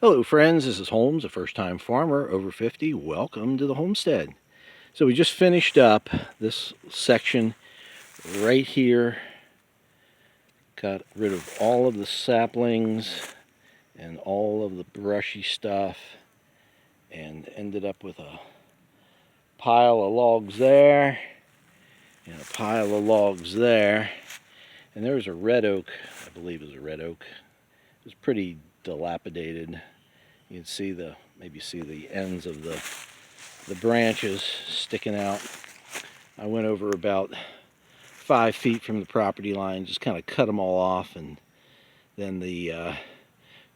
Hello friends, this is Holmes, a first-time farmer over 50. Welcome to the homestead. So we just finished up this section right here. Got rid of all of the saplings and all of the brushy stuff and ended up with a pile of logs there and a pile of logs there. And there's a red oak, I believe is a red oak. It was pretty dilapidated. You can see maybe see the ends of the branches sticking out. I went over about 5 feet from the property line, just kind of cut them all off, and then the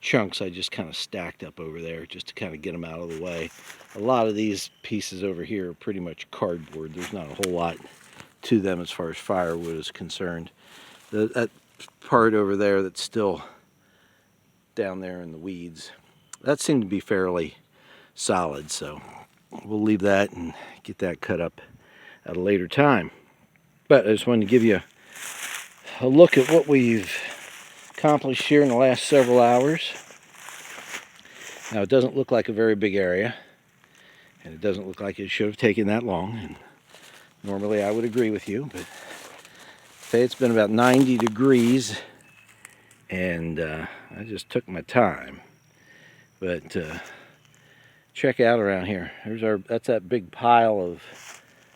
chunks I just kind of stacked up over there just to kind of get them out of the way. A lot of these pieces over here are pretty much cardboard. There's not a whole lot to them as far as firewood is concerned. That part over there that's still down there in the weeds, that seemed to be fairly solid, so we'll leave that and get that cut up at a later time. But I just wanted to give you a look at what we've accomplished here in the last several hours. Now, it doesn't look like a very big area, and it doesn't look like it should have taken that long, and normally I would agree with you, but say it's been about 90 degrees, and I just took my time. But check out around here. That's that big pile of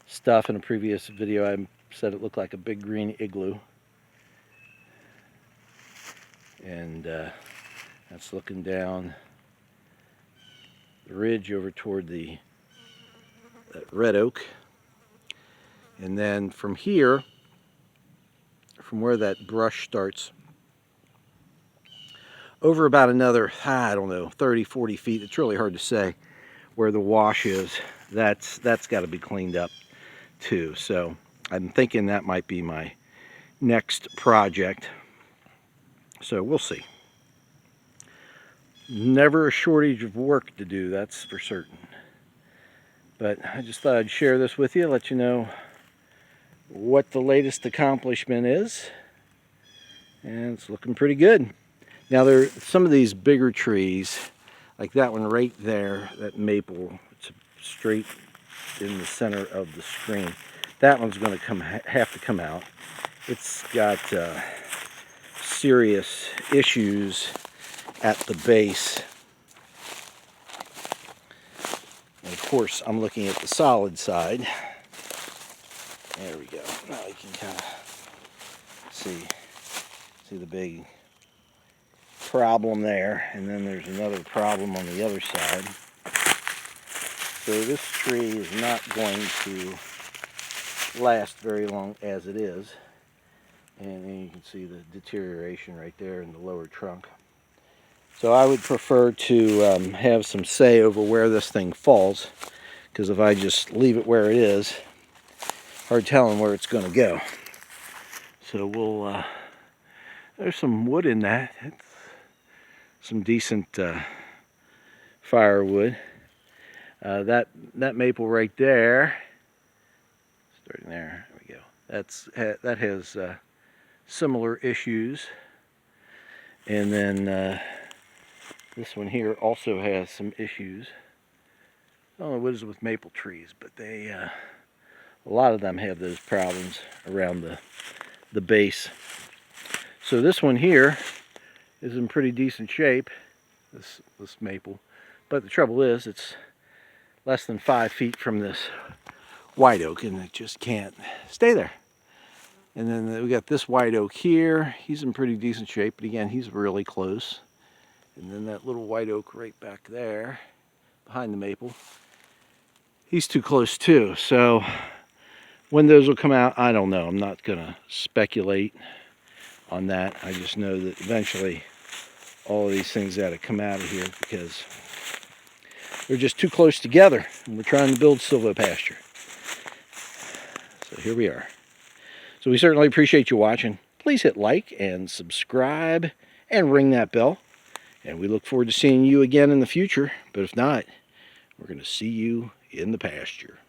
stuff. In a previous video I said it looked like a big green igloo. And that's looking down the ridge over toward that red oak. And then from here, from where that brush starts, over about another, I don't know, 30, 40 feet. It's really hard to say where the wash is. That's got to be cleaned up too. So I'm thinking that might be my next project. So we'll see. Never a shortage of work to do, that's for certain. But I just thought I'd share this with you, let you know what the latest accomplishment is. And it's looking pretty good. Now, there are some of these bigger trees, like that one right there, that maple, it's straight in the center of the screen. That one's going to have to come out. It's got serious issues at the base. And of course, I'm looking at the solid side. There we go. Now you can kind of see the big problem there, and then there's another problem on the other side. So this tree is not going to last very long as it is, and then you can see the deterioration right there in the lower trunk. So I would prefer to have some say over where this thing falls, because if I just leave it where it is, hard telling where it's going to go. So we'll there's some wood in that. It's some decent firewood. That maple right there, starting there we go. That has similar issues, and then this one here also has some issues. I don't know what is with maple trees, but they a lot of them have those problems around the base. So this one here is in pretty decent shape, this maple, but the trouble is it's less than 5 feet from this white oak, and it just can't stay there. And then we got this white oak here. He's in pretty decent shape, but again, he's really close. And then that little white oak right back there behind the maple, he's too close too. So when those will come out, I don't know. I'm not gonna speculate on that. I just know that eventually all of these things got to come out of here because they're just too close together, and we're trying to build silvopasture. So here we are. So we certainly appreciate you watching. Please hit like and subscribe and ring that bell, and we look forward to seeing you again in the future. But if not, we're going to see you in the pasture.